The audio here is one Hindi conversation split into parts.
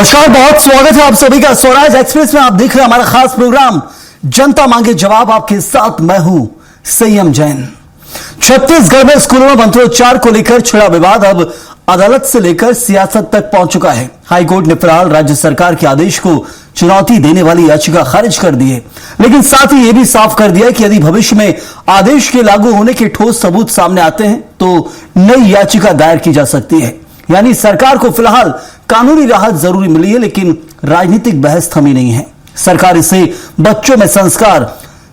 नमस्कार, बहुत स्वागत है आप सभी का स्वराज एक्सप्रेस में। आप देख रहे हैं हमारा खास प्रोग्राम जनता मांगे जवाब। आपके साथ मैं हूं संयम जैन। छत्तीसगढ़ में स्कूलों में मंत्रोच्चार को लेकर छिड़ा विवाद अब अदालत से लेकर सियासत तक पहुंच चुका है। हाईकोर्ट ने फिलहाल राज्य सरकार के आदेश को चुनौती देने वाली याचिका खारिज कर दी है, लेकिन साथ ही यह भी साफ कर दिया कि यदि भविष्य में आदेश के लागू होने के ठोस सबूत सामने आते हैं तो नई याचिका दायर की जा सकती है। यानी सरकार को फिलहाल कानूनी राहत जरूरी मिली है, लेकिन राजनीतिक बहस थमी नहीं है। सरकार इसे बच्चों में संस्कार,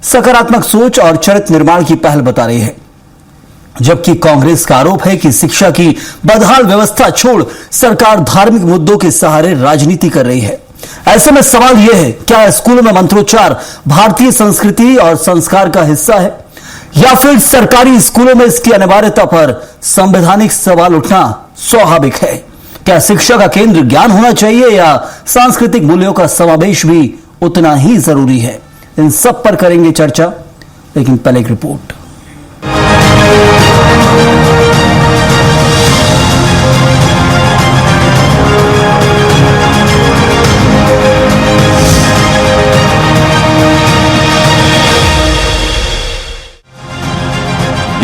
सकारात्मक सोच और चरित्र निर्माण की पहल बता रही है, जबकि कांग्रेस का आरोप है कि शिक्षा की बदहाल व्यवस्था छोड़ सरकार धार्मिक मुद्दों के सहारे राजनीति कर रही है। ऐसे में सवाल यह है, क्या स्कूलों में मंत्रोच्चार भारतीय संस्कृति और संस्कार का हिस्सा है, या फिर सरकारी स्कूलों में इसकी अनिवार्यता पर संवैधानिक सवाल उठना स्वाभाविक है? क्या शिक्षा का केंद्र ज्ञान होना चाहिए या सांस्कृतिक मूल्यों का समावेश भी उतना ही जरूरी है? इन सब पर करेंगे चर्चा, लेकिन पहले एक रिपोर्ट।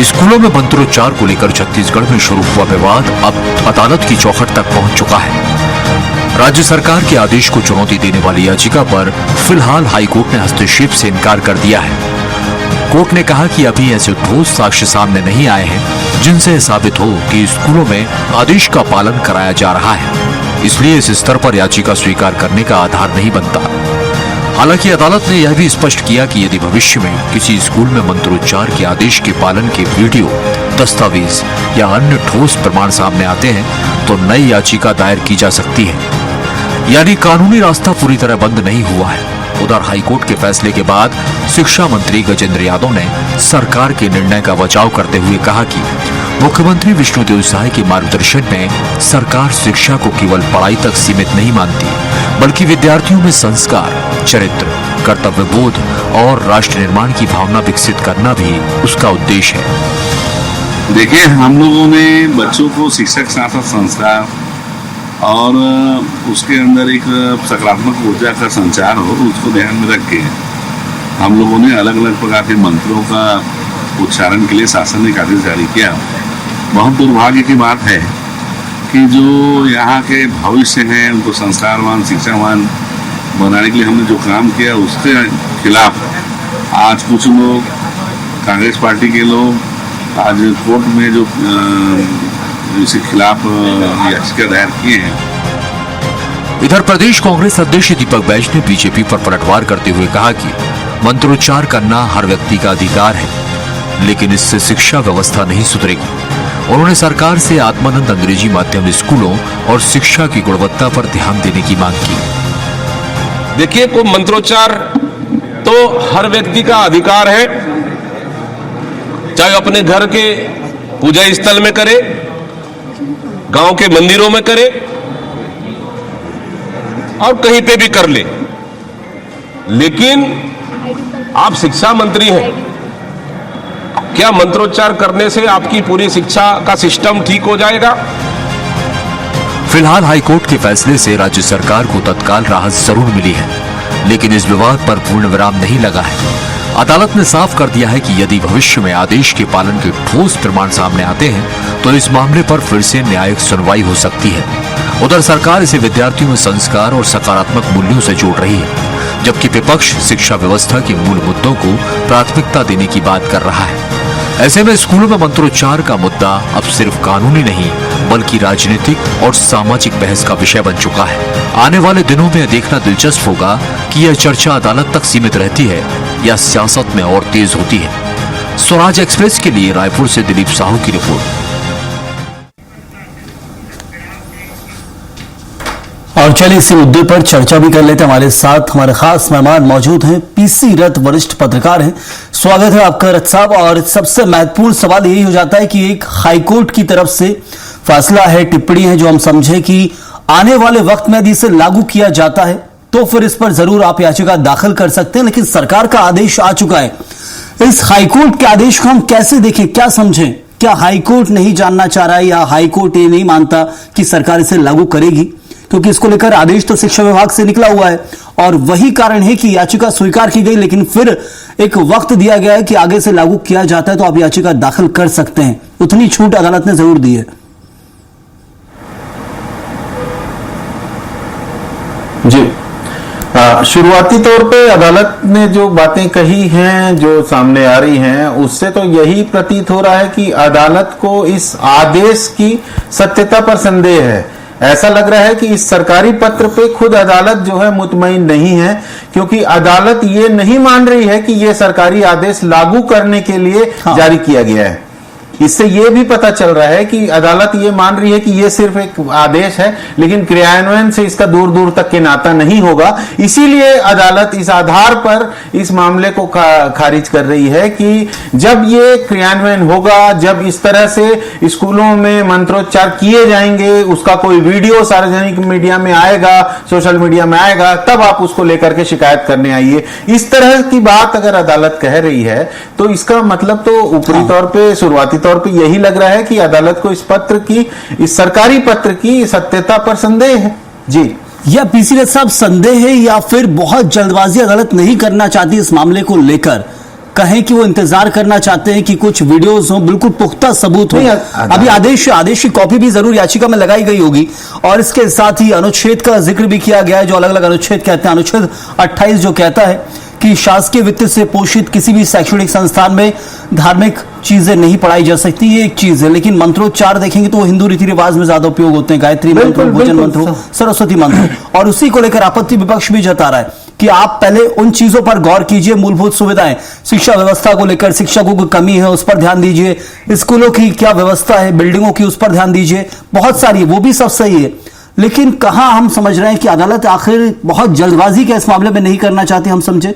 स्कूलों में मंत्रोच्चार को लेकर छत्तीसगढ़ में शुरू हुआ विवाद अब अदालत की चौखट तक पहुंच चुका है। राज्य सरकार के आदेश को चुनौती देने वाली याचिका पर फिलहाल हाईकोर्ट ने हस्तक्षेप से इनकार कर दिया है। कोर्ट ने कहा कि अभी ऐसे ठोस साक्ष्य सामने नहीं आए हैं जिनसे साबित हो कि स्कूलों में आदेश का पालन कराया जा रहा है, इसलिए इस स्तर पर याचिका स्वीकार करने का आधार नहीं बनता। हालांकि अदालत ने यह भी स्पष्ट किया कि यदि भविष्य में किसी स्कूल में मंत्रोच्चार के आदेश के पालन के वीडियो, दस्तावेज या अन्य ठोस प्रमाण सामने आते हैं तो नई याचिका दायर की जा सकती है। यानी कानूनी रास्ता पूरी तरह बंद नहीं हुआ है। उधर हाईकोर्ट के फैसले के बाद शिक्षा मंत्री गजेंद्र यादव ने सरकार के निर्णय का बचाव करते हुए कहा कि मुख्यमंत्री विष्णुदेव साय के मार्गदर्शन में सरकार शिक्षा को केवल पढ़ाई तक सीमित नहीं मानती, बल्कि विद्यार्थियों में संस्कार, चरित्र, कर्तव्यबोध और राष्ट्र निर्माण की भावना विकसित करना भी उसका उद्देश्य है। देखिए, हम लोगों ने बच्चों को शिक्षा के साथ साथ संस्कार और उसके अंदर एक सकारात्मक ऊर्जा का संचार हो, उसको ध्यान में रख के हम लोगों ने अलग अलग प्रकार के मंत्रों का उच्चारण के लिए शासन ने एक आदेश जारी किया। बहुत दुर्भाग्य की बात है कि जो यहाँ के भविष्य हैं उनको संस्कारवान, शिक्षावान बनाने के लिए हमने जो काम किया उसके खिलाफ आज कुछ लोग, कांग्रेस पार्टी के लोग आज कोर्ट में जो इसके खिलाफ याचिका दायर किए हैं। इधर प्रदेश कांग्रेस अध्यक्ष दीपक बैज ने बीजेपी पर पलटवार करते हुए कहा कि मंत्रोच्चार करना हर व्यक्ति का अधिकार है, लेकिन इससे शिक्षा व्यवस्था नहीं सुधरेगी। उन्होंने सरकार से आत्मानंद अंग्रेजी माध्यम स्कूलों और शिक्षा की गुणवत्ता पर ध्यान देने की मांग की। देखिए, को मंत्रोच्चार तो हर व्यक्ति का अधिकार है, चाहे अपने घर के पूजा स्थल में करे, गांव के मंदिरों में करे और कहीं पे भी कर ले। लेकिन आप शिक्षा मंत्री हैं, क्या मंत्रोच्चार करने से आपकी पूरी शिक्षा का सिस्टम ठीक हो जाएगा? फिलहाल हाईकोर्ट के फैसले से राज्य सरकार को तत्काल राहत जरूर मिली है, लेकिन इस विवाद पर पूर्ण विराम नहीं लगा है। अदालत ने साफ कर दिया है कि यदि भविष्य में आदेश के पालन के ठोस प्रमाण सामने आते हैं तो इस मामले पर फिर से न्यायिक सुनवाई हो सकती है। उधर सरकार इसे विद्यार्थियों में संस्कार और सकारात्मक मूल्यों से जोड़ रही है, जबकि विपक्ष शिक्षा व्यवस्था के मूल मुद्दों को प्राथमिकता देने की बात कर रहा है। ऐसे में स्कूलों में मंत्रोच्चार का मुद्दा अब सिर्फ कानूनी नहीं बल्कि राजनीतिक और सामाजिक बहस का विषय बन चुका है। आने वाले दिनों में देखना दिलचस्प होगा कि यह चर्चा अदालत तक सीमित रहती है या सियासत में और तेज होती है। स्वराज एक्सप्रेस के लिए रायपुर से दिलीप साहू की रिपोर्ट। और चलिए इसी मुद्दे पर चर्चा भी कर लेते हैं। हमारे साथ हमारे खास मेहमान मौजूद हैं, पीसी रथ वरिष्ठ पत्रकार हैं। स्वागत है आपका रथ साहब। और सबसे महत्वपूर्ण सवाल यही हो जाता है कि एक हाईकोर्ट की तरफ से फैसला है, टिप्पणी है, जो हम समझे कि आने वाले वक्त में यदि इसे लागू किया जाता है तो फिर इस पर जरूर आप याचिका दाखिल कर सकते हैं, लेकिन सरकार का आदेश आ चुका है। इस हाईकोर्ट के आदेश को हम कैसे देखें, क्या समझें? क्या हाईकोर्ट नहीं जानना चाह रहा है या हाईकोर्ट ये नहीं मानता कि सरकार इसे लागू करेगी? क्योंकि इसको लेकर आदेश तो शिक्षा विभाग से निकला हुआ है और वही कारण है कि याचिका स्वीकार की गई, लेकिन फिर एक वक्त दिया गया है कि आगे से लागू किया जाता है तो आप याचिका दाखिल कर सकते हैं। उतनी छूट अदालत ने जरूर दी है। जी, शुरुआती तौर पे अदालत ने जो बातें कही हैं, जो सामने आ रही हैं, उससे तो यही प्रतीत हो रहा है कि अदालत को इस आदेश की सत्यता पर संदेह है। ऐसा लग रहा है कि इस सरकारी पत्र पे खुद अदालत जो है मुतमईन नहीं है, क्योंकि अदालत ये नहीं मान रही है कि ये सरकारी आदेश लागू करने के लिए जारी किया गया है। इससे यह भी पता चल रहा है कि अदालत ये मान रही है कि यह सिर्फ एक आदेश है, लेकिन क्रियान्वयन से इसका दूर दूर तक के नाता नहीं होगा। इसीलिए अदालत इस आधार पर इस मामले को खारिज कर रही है कि जब ये क्रियान्वयन होगा, जब इस तरह से स्कूलों में मंत्रोच्चार किए जाएंगे, उसका कोई वीडियो सार्वजनिक मीडिया में आएगा, सोशल मीडिया में आएगा, तब आप उसको लेकर के शिकायत करने आइए। इस तरह की बात अगर अदालत कह रही है तो इसका मतलब तो ऊपरी तौर पे, शुरुआती तौर पे यही लग रहा है कि अदालत को इस पत्र की, इस सरकारी पत्र की सत्यता पर संदेह है। जी, या पीसी रथ साहब संदेह है या फिर बहुत जल्दबाजी अदालत नहीं करना चाहती इस मामले को लेकर, कहें कि वो इंतजार करना चाहते हैं कि कुछ वीडियोस हो, बिल्कुल पुख्ता सबूत हो। अभी आदेश की कॉपी भी जरूर याचिका में लगाई गई होगी और इसके साथ ही अनुच्छेद का जिक्र भी किया गया है, जो अलग अलग अनुच्छेद कहते हैं। अनुच्छेद 28 जो कहता है कि शासकीय वित्त से पोषित किसी भी शैक्षणिक संस्थान में धार्मिक चीजें नहीं पढ़ाई जा सकती, ये एक चीज है। लेकिन मंत्रोच्चार देखेंगे तो वो हिंदू रीति रिवाज में ज्यादा उपयोग होते हैं, गायत्री मंत्र, भोजन मंत्र, सरस्वती मंत्र, और उसी को लेकर आपत्ति विपक्ष भी जता रहा है कि आप पहले उन चीजों पर गौर कीजिए। मूलभूत सुविधाएं, शिक्षा व्यवस्था को लेकर शिक्षकों की कमी है, उस पर ध्यान दीजिए। स्कूलों की क्या व्यवस्था है, बिल्डिंगों की, उस पर ध्यान दीजिए। बहुत सारी, वो भी सब सही है, लेकिन कहां हम समझ रहे हैं कि अदालत आखिर बहुत जल्दबाजी क्या इस मामले में नहीं करना चाहती, हम समझे।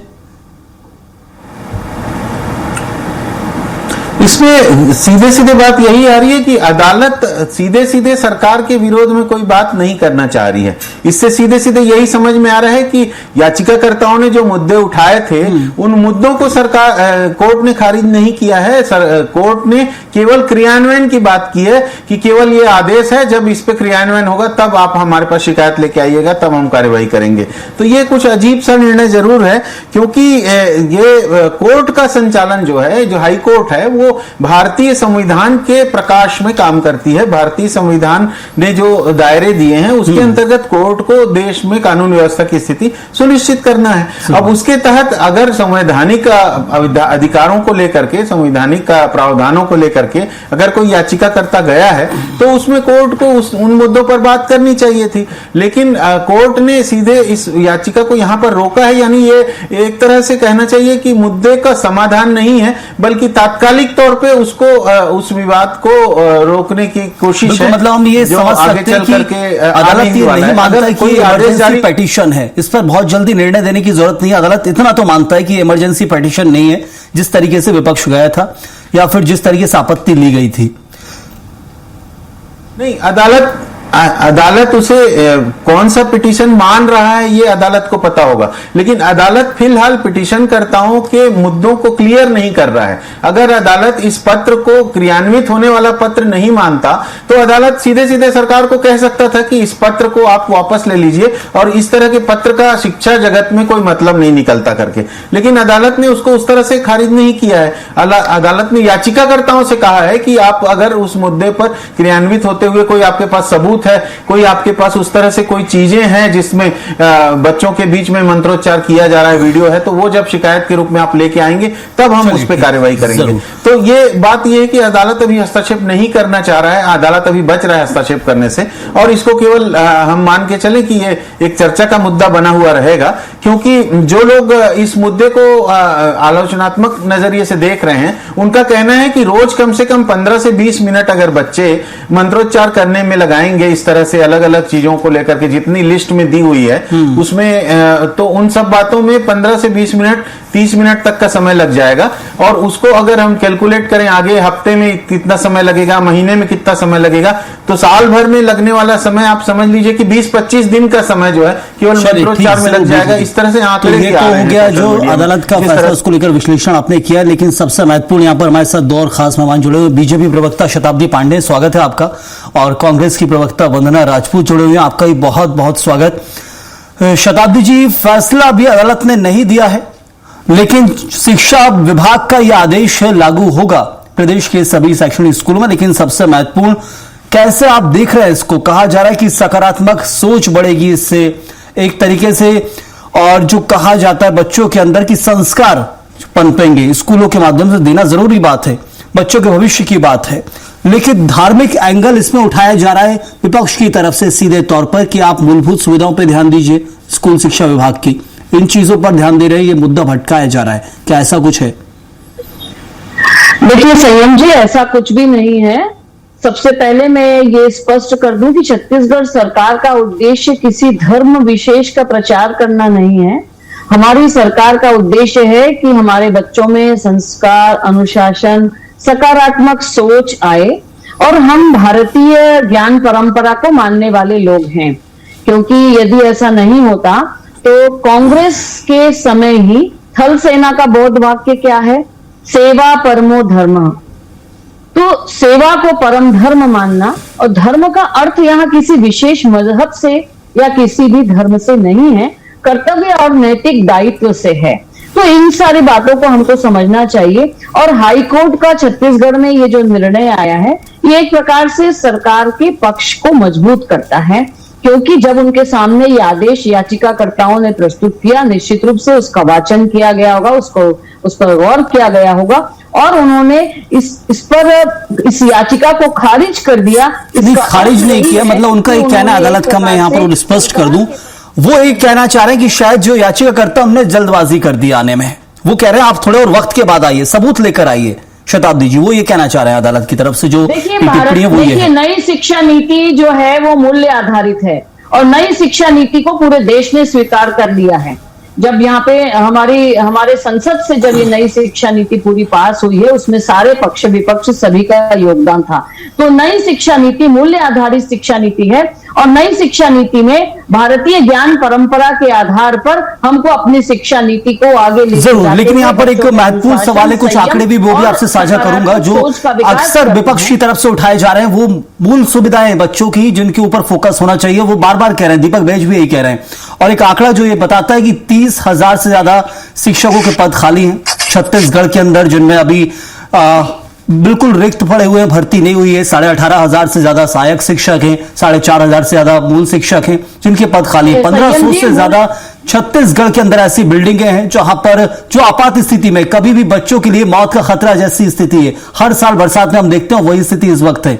इसमें सीधे सीधे बात यही आ रही है कि अदालत सीधे सीधे सरकार के विरोध में कोई बात नहीं करना चाह रही है। इससे सीधे सीधे यही समझ में आ रहा है कि याचिकाकर्ताओं ने जो मुद्दे उठाए थे, उन मुद्दों को सरकार, कोर्ट ने खारिज नहीं किया है। कोर्ट ने केवल क्रियान्वयन की बात की है कि केवल ये आदेश है, जब इस पे क्रियान्वयन होगा तब आप हमारे पास शिकायत लेके आइएगा, तब हम कार्यवाही करेंगे। तो ये कुछ अजीब सा निर्णय जरूर है, क्योंकि ये कोर्ट का संचालन जो है, जो हाई कोर्ट है, वो भारतीय संविधान के प्रकाश में काम करती है। भारतीय संविधान ने जो दायरे दिए हैं उसके अंतर्गत कोर्ट को देश में कानून व्यवस्था की स्थिति सुनिश्चित करना है। अब उसके तहत अगर संवैधानिक अधिकारों को लेकर के, संवैधानिक प्रावधानों को लेकर के अगर कोई याचिकाकर्ता गया है तो उसमें कोर्ट को उन मुद्दों पर बात करनी चाहिए थी। लेकिन कोर्ट ने सीधे इस याचिका को यहां पर रोका है, यानी ये एक तरह से कहना चाहिए कि मुद्दे का समाधान नहीं है, बल्कि तात्कालिक तौर पे उसको, उस विवाद को रोकने की कोशिश है। मतलब हम ये समझ सकते हैं कि अदालत ये नहीं मानता है कि इमरजेंसी पिटीशन है, इस पर बहुत जल्दी निर्णय देने की जरूरत नहीं है। अदालत इतना तो मानता है कि इमरजेंसी पिटीशन नहीं है, जिस तरीके से विपक्ष गया था या फिर जिस तरीके से आपत्ति ली गई थी। नहीं, अदालत उसे कौन सा पिटीशन मान रहा है ये अदालत को पता होगा, लेकिन अदालत फिलहाल पिटीशनकर्ताओं के मुद्दों को क्लियर नहीं कर रहा है। अगर अदालत इस पत्र को क्रियान्वित होने वाला पत्र नहीं मानता तो अदालत सीधे सीधे सरकार को कह सकता था कि इस पत्र को आप वापस ले लीजिए, और इस तरह के पत्र का शिक्षा जगत में कोई मतलब नहीं निकलता करके। लेकिन अदालत ने उसको उस तरह से खारिज नहीं किया है। अदालत ने याचिकाकर्ताओं से कहा है कि आप अगर उस मुद्दे पर क्रियान्वित होते हुए कोई आपके पास सबूत है, कोई आपके पास उस तरह से कोई चीजें हैं जिसमें बच्चों के बीच में मंत्रोच्चार किया जा रहा है, वीडियो है, तो वो जब शिकायत के रूप में आप लेके आएंगे तब हम उस पर कार्रवाई करेंगे। तो ये बात ये है कि अदालत अभी हस्तक्षेप नहीं करना चाह रहा है, अदालत अभी बच रहा है हस्तक्षेप करने से, और इसको केवल हम मान के चले कि ये एक चर्चा का मुद्दा बना हुआ रहेगा, क्योंकि जो लोग इस मुद्दे को आलोचनात्मक नजरिए से देख रहे हैं, उनका कहना है कि रोज कम से कम 15 से 20 मिनट अगर बच्चे मंत्रोच्चार करने में लगाएंगे, इस तरह से अलग अलग चीजों को लेकर के जितनी लिस्ट में दी हुई है उसमें, तो उन सब बातों में 15 से 20 मिनट 30 मिनट तक का समय लग जाएगा। और उसको अगर हम कैलकुलेट करें आगे हफ्ते में कितना समय लगेगा, महीने में कितना समय लगेगा, तो साल भर में लगने वाला समय आप समझ लीजिए कि 20-25 दिन का समय जो है केवल मेट्रो 4 में लग जाएगा। इस तरह से आंकड़े तो ये तो हो गया जो अदालत का फैसला, उसको लेकर विश्लेषण आपने किया। लेकिन सबसे महत्वपूर्ण यहाँ पर हमारे साथ दो और खास मेहमान जुड़े हुए, बीजेपी प्रवक्ता शताब्दी पांडे, स्वागत है आपका, और कांग्रेस की प्रवक्ता वंदना राजपूत जुड़े हुए हैं, आपका भी बहुत बहुत स्वागत। शताब्दी जी, फैसला अभी अदालत ने नहीं दिया है, लेकिन शिक्षा विभाग का यह आदेश है लागू होगा प्रदेश के सभी शैक्षणिक स्कूलों में। लेकिन सबसे महत्वपूर्ण, कैसे आप देख रहे हैं इसको? कहा जा रहा है कि सकारात्मक सोच बढ़ेगी इससे एक तरीके से, और जो कहा जाता है बच्चों के अंदर की संस्कार पनपेंगे, स्कूलों के माध्यम से देना जरूरी बात है, बच्चों के भविष्य की बात है। लेकिन धार्मिक एंगल इसमें उठाया जा रहा है विपक्ष की तरफ से सीधे तौर पर कि आप मूलभूत सुविधाओं पर ध्यान दीजिए, स्कूल शिक्षा विभाग की इन चीजों पर ध्यान दे रहे हैं, ये मुद्दा भटकाया जा रहा है, क्या ऐसा कुछ है? देखिए संयम जी, ऐसा कुछ भी नहीं है। सबसे पहले मैं ये स्पष्ट कर दूं कि छत्तीसगढ़ सरकार का उद्देश्य किसी धर्म विशेष का प्रचार करना नहीं है। हमारी सरकार का उद्देश्य है कि हमारे बच्चों में संस्कार, अनुशासन, सकारात्मक सोच आए, और हम भारतीय ज्ञान परंपरा को मानने वाले लोग हैं। क्योंकि यदि ऐसा नहीं होता तो कांग्रेस के समय ही थल सेना का बौद्ध वाक्य क्या है? सेवा परमो धर्म। तो सेवा को परम धर्म मानना, और धर्म का अर्थ यहाँ किसी विशेष मजहब से या किसी भी धर्म से नहीं है, कर्तव्य और नैतिक दायित्व से है। तो इन सारी बातों को हमको समझना चाहिए। और हाई कोर्ट का छत्तीसगढ़ में ये जो निर्णय आया है, ये एक प्रकार से सरकार के पक्ष को मजबूत करता है, क्योंकि जब उनके सामने ये आदेश याचिकाकर्ताओं ने प्रस्तुत किया, निश्चित रूप से उसका वाचन किया गया होगा, उस पर गौर किया गया होगा, और उन्होंने इस याचिका को खारिज कर दिया। खारिज नहीं किया, मतलब उनका एक कहना अदालत का मैं यहाँ पर स्पष्ट कर दूं, वो एक कहना चाह रहे हैं कि शायद जो याचिकाकर्ता हमने जल्दबाजी कर दी आने में, वो कह रहे हैं आप थोड़े और वक्त के बाद आइए, सबूत लेकर आइए। शताब्दी जी, वो ये कहना चाह रहे हैं अदालत की तरफ से जो टिप्पणी है वो ये है। नई शिक्षा नीति जो है वो मूल्य आधारित है, और नई शिक्षा नीति को पूरे देश ने स्वीकार कर लिया है। जब यहाँ पे हमारे संसद से जब ये नई शिक्षा नीति पूरी पास हुई है, उसमें सारे पक्ष विपक्ष सभी का योगदान था। तो नई शिक्षा नीति मूल्य आधारित शिक्षा नीति है, और नई शिक्षा नीति में भारतीय ज्ञान परंपरा के आधार पर हमको अपनी शिक्षा नीति को आगे ले जरूर। लेकिन यहाँ पर एक महत्वपूर्ण सवाल है, कुछ आंकड़े भी वो भी आपसे साझा करूंगा, जो अक्सर विपक्ष की तरफ से उठाए जा रहे हैं, वो मूल सुविधाएं बच्चों की जिनके ऊपर फोकस होना चाहिए, वो बार बार कह रहे हैं, दीपक बैज भी यही कह रहे हैं। और एक आंकड़ा जो ये बताता है कि 30,000 से ज्यादा शिक्षकों के पद खाली हैं छत्तीसगढ़ के अंदर, जिनमें अभी बिल्कुल रिक्त पड़े हुए, भर्ती नहीं हुई है। 18,500 से ज्यादा सहायक शिक्षक हैं, 4,500 से ज्यादा मूल शिक्षक हैं जिनके पद खाली है। 1500 से ज्यादा छत्तीसगढ़ के अंदर ऐसी बिल्डिंगें हैं जहां पर जो आपात स्थिति में कभी भी बच्चों के लिए मौत का खतरा जैसी स्थिति है, हर साल बरसात में हम देखते हैं, वही स्थिति इस वक्त है।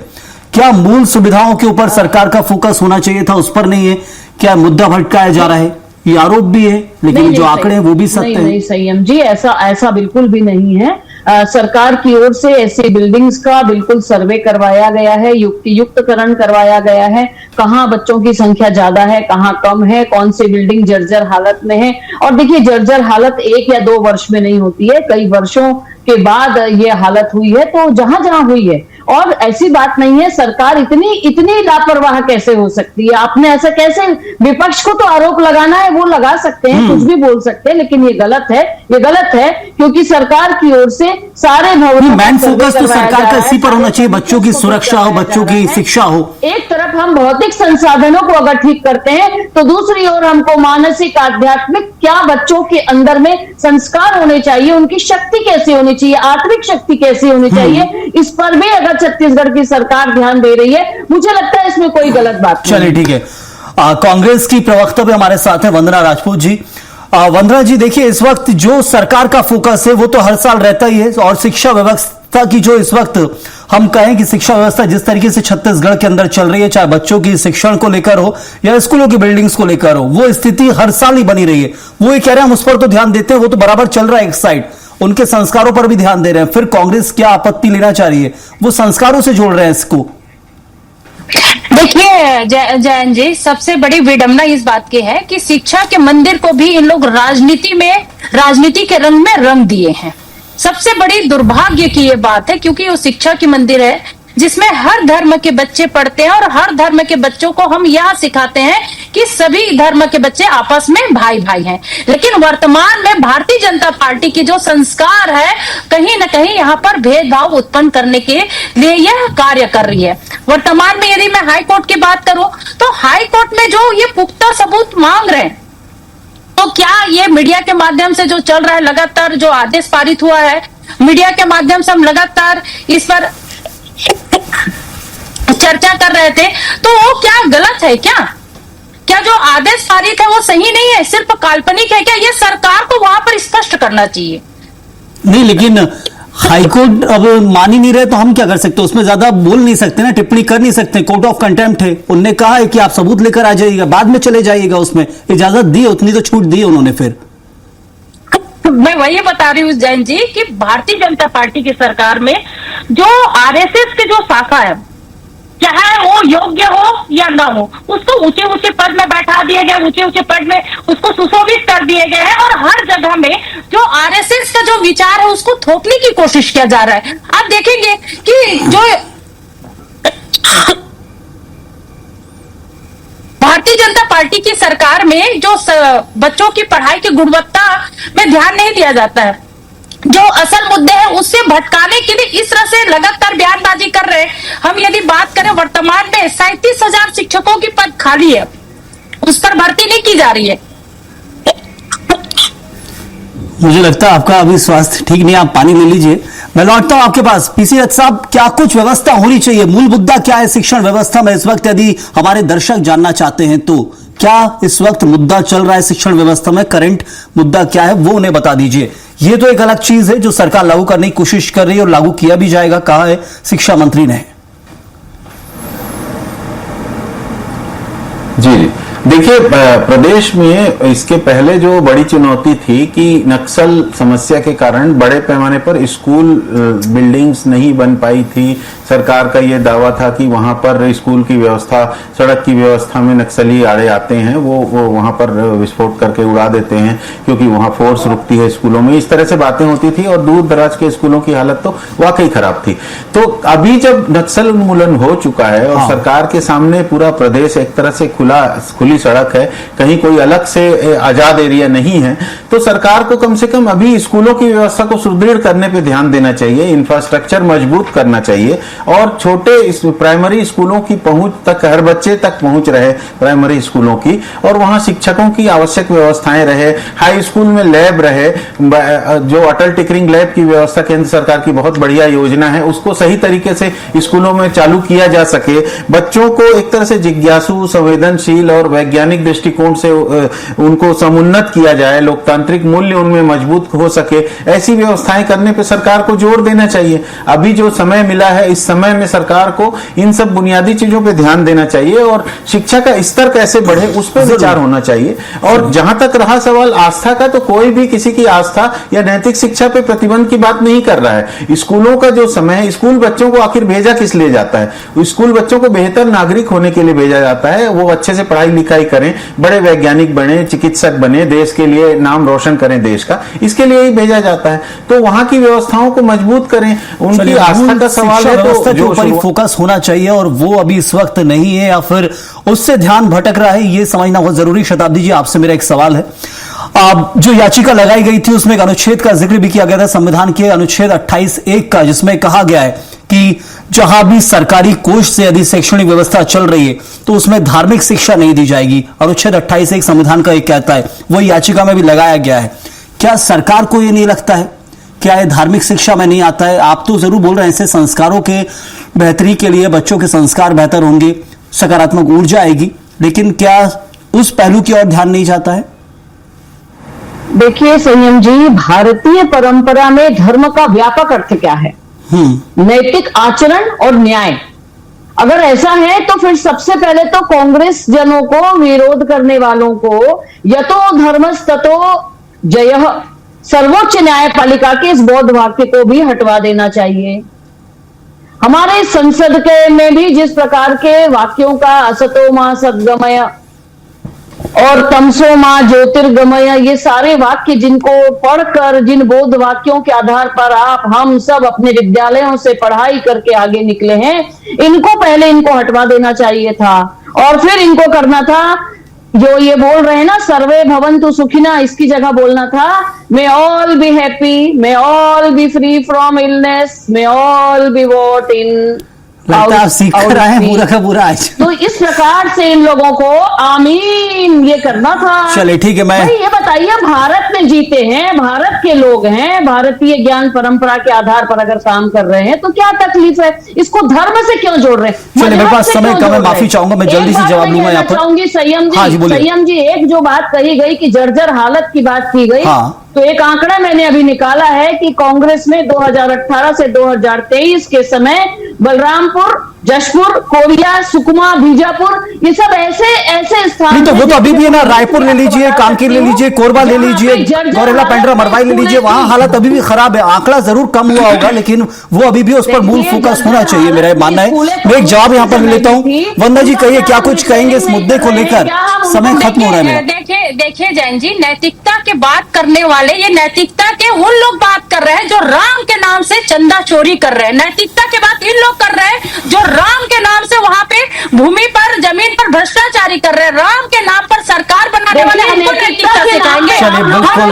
क्या मूल सुविधाओं के ऊपर सरकार का फोकस होना चाहिए था, उस पर नहीं है? क्या मुद्दा भटकाया जा रहा है? ये आरोप भी है, लेकिन जो आंकड़े हैं वो भी सत्य हैं। नहीं संयम जी, ऐसा बिल्कुल भी नहीं है। सरकार की ओर से ऐसी बिल्डिंग्स का बिल्कुल सर्वे करवाया गया है, युक्तकरण करवाया गया है, कहाँ बच्चों की संख्या ज्यादा है, कहाँ कम है, कौन सी बिल्डिंग जर्जर हालत में है। और देखिए, जर्जर हालत 1 या 2 वर्ष में नहीं होती है, कई वर्षों के बाद ये हालत हुई है। तो जहां जहां हुई है, और ऐसी बात नहीं है सरकार इतनी लापरवाह कैसे हो सकती है? आपने ऐसा कैसे, विपक्ष को तो आरोप लगाना है वो लगा सकते हैं, कुछ भी बोल सकते हैं, लेकिन ये गलत है, क्योंकि सरकार की ओर से सारे भवनों मैन फोकस तो सरकार का इसी पर होना चाहिए, बच्चों की सुरक्षा हो, बच्चों की शिक्षा हो। एक तरफ हम भौतिक संसाधनों को अगर ठीक करते हैं, तो दूसरी ओर हमको मानसिक, आध्यात्मिक, क्या बच्चों के अंदर में संस्कार होने चाहिए, उनकी शक्ति कैसी होनी चाहिए, आत्मिक शक्ति कैसी होनी चाहिए, इस पर भी अगर छत्तीसगढ़ की सरकार ध्यान दे रही है, मुझे लगता है इसमें कोई गलत बात नहीं। चलिए ठीक है। कांग्रेस की प्रवक्ता भी हमारे साथ है वंदना राजपूत जी। वंदना जी, देखिए, इस वक्त जो सरकार का फोकस है वो तो हर साल रहता ही है, और शिक्षा व्यवस्था की जो इस वक्त हम कहें कि शिक्षा व्यवस्था जिस तरीके से छत्तीसगढ़ के अंदर चल रही है, चाहे बच्चों की शिक्षण को लेकर हो या स्कूलों की बिल्डिंग्स को लेकर हो, वो स्थिति हर साल ही बनी रही है। वो ये कह रहे हैं हम उस पर तो ध्यान देते हैं, वो तो बराबर चल रहा है, एक साइड उनके संस्कारों पर भी ध्यान दे रहे हैं। फिर कांग्रेस क्या आपत्ति लेना चाह रही है? वो संस्कारों से जोड़ रहे हैं इसको। देखिए जयंत जी, सबसे बड़ी विडंबना इस बात की है कि शिक्षा के मंदिर को भी इन लोग राजनीति के रंग में रंग दिए हैं। सबसे बड़ी दुर्भाग्य की ये बात है, क्योंकि वो शिक्षा की मंदिर है जिसमें हर धर्म के बच्चे पढ़ते हैं और हर धर्म के बच्चों को हम यह सिखाते हैं कि सभी धर्म के बच्चे आपस में भाई भाई हैं। लेकिन वर्तमान में भारतीय जनता पार्टी की जो संस्कार है, कहीं ना कहीं यहाँ पर भेदभाव उत्पन्न करने के लिए यह कार्य कर रही है। वर्तमान में यदि मैं हाई कोर्ट की बात करूं तो हाई कोर्ट में जो ये पुख्ता सबूत मांग रहे हैं, तो क्या ये मीडिया के माध्यम से जो चल रहा है, लगातार जो आदेश पारित हुआ है, मीडिया के माध्यम से हम लगातार इस पर चर्चा कर रहे थे, तो वो क्या गलत है? क्या जो आदेश पारित है वो सही नहीं है, सिर्फ काल्पनिक है क्या? ये सरकार को वहां पर स्पष्ट करना चाहिए। नहीं, लेकिन हाईकोर्ट अब मान ही नहीं रहे तो हम क्या कर सकते? उसमें ज्यादा बोल नहीं सकते ना, टिप्पणी कर नहीं सकते। कोर्ट ऑफ कंटेम्प्ट है, उन्होंने कहा है कि आप सबूत लेकर आ जाइएगा, बाद में चले जाइएगा। उसमें इजाजत दी, उतनी तो छूट दी उन्होंने। फिर मैं वही बता रही हूँ जैन जी कि भारतीय जनता पार्टी की सरकार में जो आरएसएस के जो शाखा है, चाहे वो योग्य हो या ना हो, उसको ऊंचे ऊंचे पद में बैठा दिए गए, ऊंचे ऊंचे पद में उसको सुशोभित कर दिए गए हैं और हर जगह में जो आरएसएस का जो विचार है उसको थोपने की कोशिश किया जा रहा है। आप देखेंगे कि जो भारतीय जनता पार्टी की सरकार में जो बच्चों की पढ़ाई की गुणवत्ता में ध्यान नहीं दिया जाता है, जो असल मुद्दे हैं उससे भटकाने के लिए इस तरह से लगातार बयानबाजी कर रहे हैं। हम यदि बात करें, वर्तमान में 37,000 शिक्षकों की पद खाली है, उस पर भर्ती नहीं की जा रही है। मुझे लगता है आपका अभी स्वास्थ्य ठीक नहीं है, आप पानी ले लीजिए। मैं लौटता हूं आपके पास। पीसी दत्त साहब, क्या कुछ व्यवस्था होनी चाहिए? मूल मुद्दा क्या है शिक्षण व्यवस्था में इस वक्त, यदि हमारे दर्शक जानना चाहते हैं तो? क्या इस वक्त मुद्दा चल रहा है शिक्षण व्यवस्था में? करंट मुद्दा क्या है वो उन्हें बता दीजिए। ये तो एक अलग चीज है जो सरकार लागू करने की कोशिश कर रही है और लागू किया भी जाएगा, कहा है शिक्षा मंत्री ने। जी देखिए, प्रदेश में इसके पहले जो बड़ी चुनौती थी कि नक्सल समस्या के कारण बड़े पैमाने पर स्कूल बिल्डिंग्स नहीं बन पाई थी। सरकार का ये दावा था कि वहां पर स्कूल की व्यवस्था, सड़क की व्यवस्था में नक्सली आड़े आते हैं, वो वहां पर विस्फोट करके उड़ा देते हैं क्योंकि वहां फोर्स रुकती है स्कूलों में। इस तरह से बातें होती थी और दूर दराज के स्कूलों की हालत तो वाकई खराब थी। तो अभी जब नक्सल उन्मूलन हो चुका है और सरकार के सामने पूरा प्रदेश एक तरह से खुली सड़क है, कहीं कोई अलग से आजाद एरिया नहीं है, तो सरकार को कम से कम अभी स्कूलों की व्यवस्था को सुदृढ़ करने पे ध्यान देना चाहिए, इंफ्रास्ट्रक्चर मजबूत करना चाहिए और छोटे प्राइमरी स्कूलों की पहुंच तक, हर बच्चे तक पहुंच रहे प्राइमरी स्कूलों की, और वहां शिक्षकों की आवश्यक व्यवस्थाएं रहे, हाई स्कूल में लैब रहे, जो अटल टिकरिंग लैब की व्यवस्था केंद्र सरकार की बहुत बढ़िया योजना है, उसको सही तरीके से स्कूलों में चालू किया जा सके। बच्चों को एक तरह से जिज्ञासु, संवेदनशील और वैज्ञानिक दृष्टिकोण से उनको समुन्नत किया जाए, लोकतांत्रिक मूल्य उनमें मजबूत हो सके, ऐसी व्यवस्थाएं करने पे सरकार को जोर देना चाहिए। अभी जो समय मिला है, इस समय में सरकार को इन सब बुनियादी चीजों पे ध्यान देना चाहिए और शिक्षा का स्तर कैसे बढ़े उस पर विचार होना चाहिए। और जहां तक रहा सवाल आस्था का, तो कोई भी किसी की आस्था या नैतिक शिक्षा पे प्रतिबंध की बात नहीं कर रहा है। स्कूलों का जो समय है, स्कूल बच्चों को आखिर भेजा किस लिए जाता है? स्कूल बच्चों को बेहतर नागरिक होने के लिए भेजा जाता है, वो अच्छे से पढ़ाई लिखाई करें, बड़े वैज्ञानिक बने, चिकित्सक बने, देश के लिए नाम रोशन करें देश का, इसके लिए ही भेजा जाता है। तो वहां की व्यवस्थाओं को मजबूत करें, उनकी आस्था का सवाल है तो जो फोकस होना चाहिए और वो अभी इस वक्त नहीं है या फिर उससे ध्यान भटक रहा है, ये समझना बहुत जरूरी। शताब्दी जी, आपसे मेरा एक सवाल है। जो याचिका लगाई गई थी उसमें एक अनुच्छेद का जिक्र भी किया गया था, संविधान के अनुच्छेद 28(1) का, जिसमें कहा गया है कि जहां भी सरकारी कोष से यदि शैक्षणिक व्यवस्था चल रही है तो उसमें धार्मिक शिक्षा नहीं दी जाएगी। अनुच्छेद 28(1) संविधान का एक कहता है, वो याचिका में भी लगाया गया है। क्या सरकार को ये नहीं लगता है? क्या ये धार्मिक शिक्षा में नहीं आता है? आप तो जरूर बोल रहे हैं इससे संस्कारों के बेहतरी के लिए बच्चों के संस्कार बेहतर होंगे, सकारात्मक ऊर्जा आएगी, लेकिन क्या उस पहलू की ओर ध्यान नहीं जाता है? देखिए संयम जी, भारतीय परंपरा में धर्म का व्यापक अर्थ क्या है? नैतिक आचरण और न्याय। अगर ऐसा है तो फिर सबसे पहले तो कांग्रेस जनों को, विरोध करने वालों को, यतो धर्मस्ततो जयः, सर्वोच्च न्यायपालिका के इस बौद्ध वाक्य को भी हटवा देना चाहिए। हमारे संसद के में भी जिस प्रकार के वाक्यों का असतो मां सद्गमय और तमसो मां ज्योतिर्गमय, ये सारे वाक्य जिनको पढ़कर, जिन बोध वाक्यों के आधार पर हम सब अपने विद्यालयों से पढ़ाई करके आगे निकले हैं, इनको हटवा देना चाहिए था और फिर इनको करना था जो ये बोल रहे हैं ना, सर्वे भवन्तु सुखिना, इसकी जगह बोलना था may all be happy, may all be free from illness, may all be what in. लगता है आप सीख कर आए हैं पूरा का पूरा आज। तो इस प्रकार से इन लोगों को आमीन ये करना था। चलिए ठीक है। मैं ये बताइए, भारत में जीते हैं, भारत के लोग हैं, भारतीय ज्ञान परंपरा के आधार पर अगर काम कर रहे हैं तो क्या तकलीफ है? इसको धर्म से क्यों जोड़ रहे हैं? चलिए, मेरे पास समय कम है, माफी चाहूंगा, मैं जल्दी से जवाब लूंगा यहाँ पर। चाहूंगी संयम जी। हाँ जी, बोलिए। संयम जी, एक जो बात कही गई कि जर्जर हालत की बात की गई, हाँ। तो एक आंकड़ा मैंने अभी निकाला है कि कांग्रेस में 2018 से 2023 के समय बलरामपुर, जशपुर, कोरिया, सुकमा, बीजापुर, ये सब ऐसे स्थान। नहीं तो वो तो अभी भी है ना, रायपुर ले लीजिए, कांकेर ले लीजिए, कोरबा ले लीजिए, गौरेला, पेंड्रा, मरवाई ले लीजिए, वहां हालत अभी भी खराब है। आंकड़ा जरूर कम हुआ होगा, लेकिन वो अभी भी उस पर मूल फोकस होना चाहिए, मेरा मानना है। मैं एक जवाब यहाँ पर लेता हूँ। वंदना जी, कहिए क्या कुछ कहेंगे इस मुद्दे को लेकर? समय खत्म हो रहा है मेरा। देखिए जैन जी, नैतिकता के बात करने वाले, ये नैतिकता के उन लोग बात कर रहे हैं जो राम के नाम से चंदा चोरी कर रहे हैं। नैतिकता की बात इन लोग कर रहे हैं जो राम के नाम से वहां पे भूमि पर, जमीन पर भ्रष्टाचारी कर रहे हैं। राम के नाम पर सरकार बनाने वाले हमको नैतिकता सिखाएंगे। चलिए, बिल्कुल,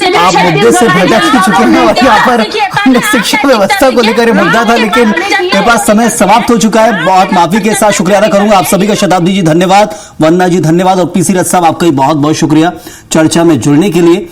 ये आप मुद्दे से भटक चुके हैं और यहाँ पर हमने शिक्षा व्यवस्था को लेकर मुद्दा था, लेकिन मेरे पास समय समाप्त हो चुका है। बहुत माफी के साथ शुक्रिया अदा करूंगा आप सभी का। शताब्दी जी धन्यवाद, वंदना जी धन्यवाद और पीसी रथ साहब आपका बहुत बहुत शुक्रिया चर्चा में जुड़ने के लिए।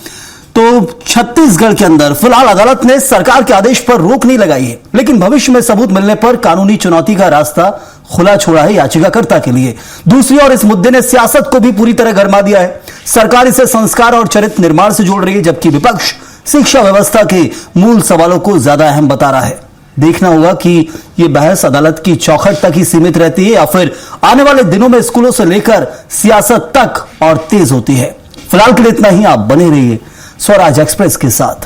तो छत्तीसगढ़ के अंदर फिलहाल अदालत ने सरकार के आदेश पर रोक नहीं लगाई है, लेकिन भविष्य में सबूत मिलने पर कानूनी चुनौती का रास्ता खुला छोड़ा है याचिकाकर्ता के लिए। दूसरी ओर इस मुद्दे ने सियासत को भी पूरी तरह गरमा दिया है। सरकार इसे संस्कार और चरित्र निर्माण से जोड़ रही है, जबकि विपक्ष शिक्षा व्यवस्था के मूल सवालों को ज्यादा अहम बता रहा है। देखना होगा कि यह बहस अदालत की चौखट तक ही सीमित रहती है या फिर आने वाले दिनों में स्कूलों से लेकर सियासत तक और तेज होती है। फिलहाल के लिए इतना ही। आप बने रहिए स्वराज एक्सप्रेस के साथ।